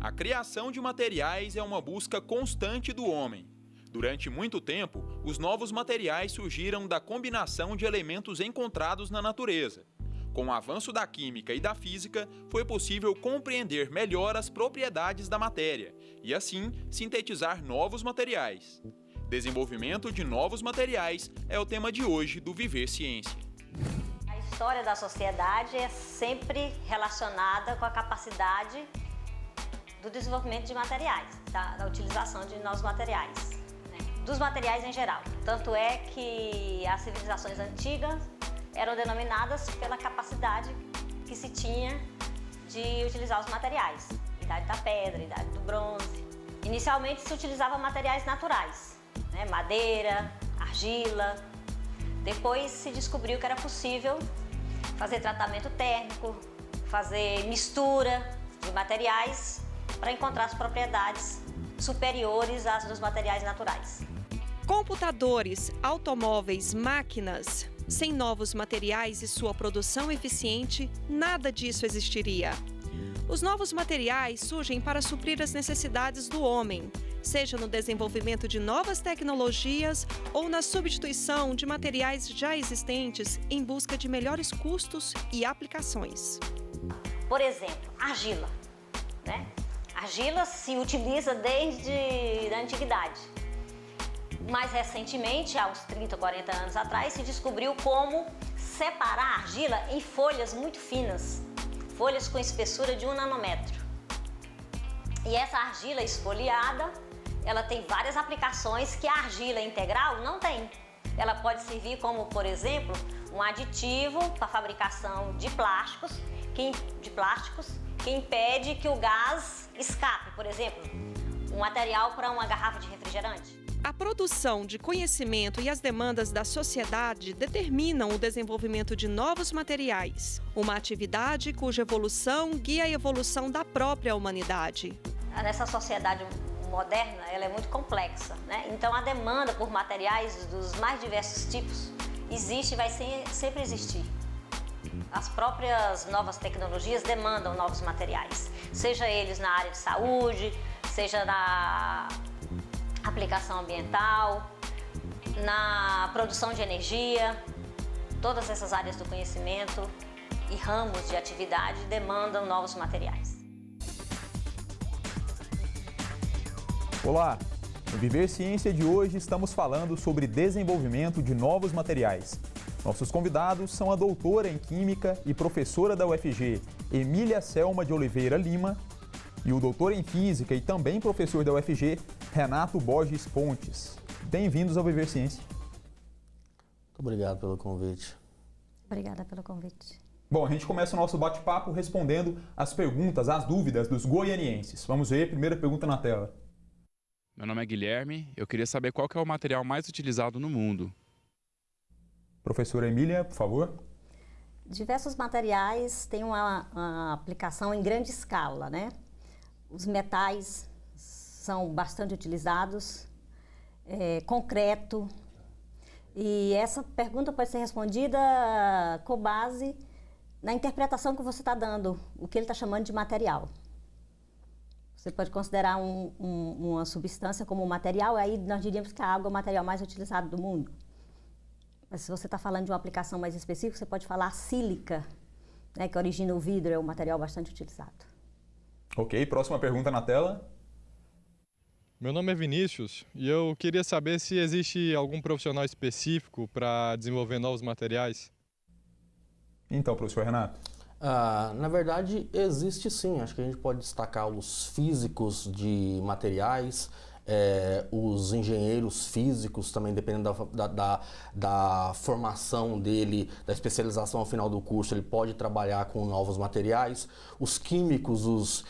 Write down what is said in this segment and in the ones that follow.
A criação de materiais é uma busca constante do homem. Durante muito tempo, os novos materiais surgiram da combinação de elementos encontrados na natureza. Com o avanço da química e da física, foi possível compreender melhor as propriedades da matéria e, assim, sintetizar novos materiais. Desenvolvimento de novos materiais é o tema de hoje do Viver Ciência. A história da sociedade é sempre relacionada com a capacidade do desenvolvimento de materiais, da utilização de novos materiais, né? Dos materiais em geral. Tanto é que as civilizações antigas eram denominadas pela capacidade que se tinha de utilizar os materiais. Idade da pedra, idade do bronze. Inicialmente se utilizava materiais naturais, né? Madeira, argila. Depois se descobriu que era possível fazer tratamento térmico, fazer mistura de materiais para encontrar as propriedades superiores às dos materiais naturais. Computadores, automóveis, máquinas. Sem novos materiais e sua produção eficiente, nada disso existiria. Os novos materiais surgem para suprir as necessidades do homem, seja no desenvolvimento de novas tecnologias ou na substituição de materiais já existentes em busca de melhores custos e aplicações. Por exemplo, argila, né? Argila se utiliza desde a antiguidade. Mais recentemente, há uns 30, 40 anos atrás, se descobriu como separar a argila em folhas muito finas, folhas com espessura de 1 nanômetro. E essa argila esfoliada, ela tem várias aplicações que a argila integral não tem. Ela pode servir como, por exemplo, um aditivo para a fabricação de plásticos que impede que o gás escape, por exemplo, um material para uma garrafa de refrigerante. A produção de conhecimento e as demandas da sociedade determinam o desenvolvimento de novos materiais, uma atividade cuja evolução guia a evolução da própria humanidade. Nessa sociedade moderna, ela é muito complexa, né? Então a demanda por materiais dos mais diversos tipos existe e vai sempre existir. As próprias novas tecnologias demandam novos materiais, seja eles na área de saúde, seja na aplicação ambiental, na produção de energia. Todas essas áreas do conhecimento e ramos de atividade demandam novos materiais. Olá! No Viver Ciência de hoje estamos falando sobre desenvolvimento de novos materiais. Nossos convidados são a doutora em Química e professora da UFG, Emília Selma de Oliveira Lima, e o doutor em Física e também professor da UFG, Renato Borges Pontes. Bem-vindos ao Viver Ciência. Muito obrigado pelo convite. Obrigada pelo convite. Bom, a gente começa o nosso bate-papo respondendo as perguntas, as dúvidas dos goianienses. Vamos ver, primeira pergunta na tela. Meu nome é Guilherme, eu queria saber qual que é o material mais utilizado no mundo. Professora Emília, por favor. Diversos materiais têm uma aplicação em grande escala, né? Os metais são bastante utilizados, concreto. E essa pergunta pode ser respondida com base na interpretação que você está dando, o que ele está chamando de material. Você pode considerar uma substância como material, aí nós diríamos que a água é o material mais utilizado do mundo. Mas se você está falando de uma aplicação mais específica, você pode falar sílica, né, que origina o vidro, é um material bastante utilizado. Ok, próxima pergunta na tela. Meu nome é Vinícius e eu queria saber se existe algum profissional específico para desenvolver novos materiais. Então, professor Renato. Na verdade, existe sim. Acho que a gente pode destacar os físicos de materiais, os engenheiros físicos também, dependendo da formação dele, da especialização ao final do curso, ele pode trabalhar com novos materiais. Os químicos, os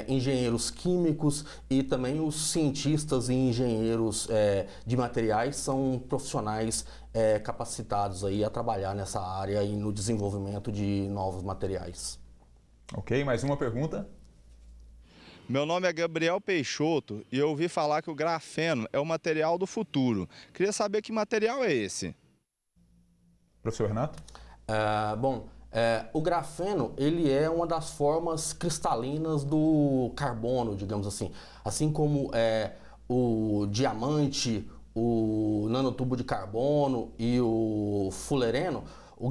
engenheiros químicos e também os cientistas e engenheiros de materiais são profissionais capacitados aí a trabalhar nessa área e no desenvolvimento de novos materiais. Ok, mais uma pergunta. Meu nome é Gabriel Peixoto e eu ouvi falar que o grafeno é o material do futuro. Queria saber que material é esse. Professor Renato? O grafeno, ele é uma das formas cristalinas do carbono, digamos assim. Assim como o diamante, o nanotubo de carbono e o fulereno, o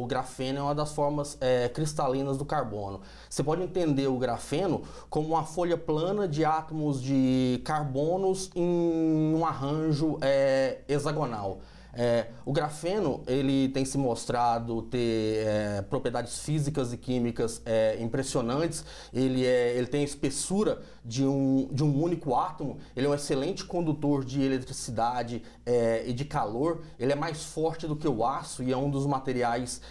grafeno é uma das formas cristalinas do carbono. Você pode entender o grafeno como uma folha plana de átomos de carbonos em um arranjo hexagonal. O grafeno ele tem se mostrado ter propriedades físicas e químicas impressionantes. Ele tem a espessura de um único átomo. Ele é um excelente condutor de eletricidade e de calor. Ele é mais forte do que o aço e é um dos materiais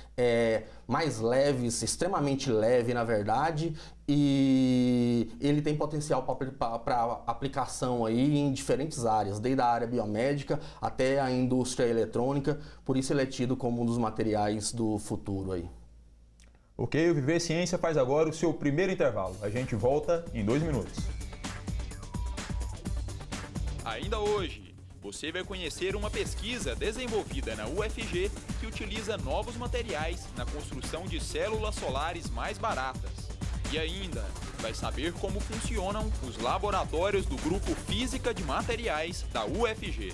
mais leves, extremamente leve na verdade, e ele tem potencial para aplicação aí em diferentes áreas, desde a área biomédica até a indústria eletrônica, por isso ele é tido como um dos materiais do futuro aí. Ok, o Viver Ciência faz agora o seu primeiro intervalo. A gente volta em 2 minutos. Ainda hoje, você vai conhecer uma pesquisa desenvolvida na UFG que utiliza novos materiais na construção de células solares mais baratas. E ainda vai saber como funcionam os laboratórios do Grupo Física de Materiais da UFG.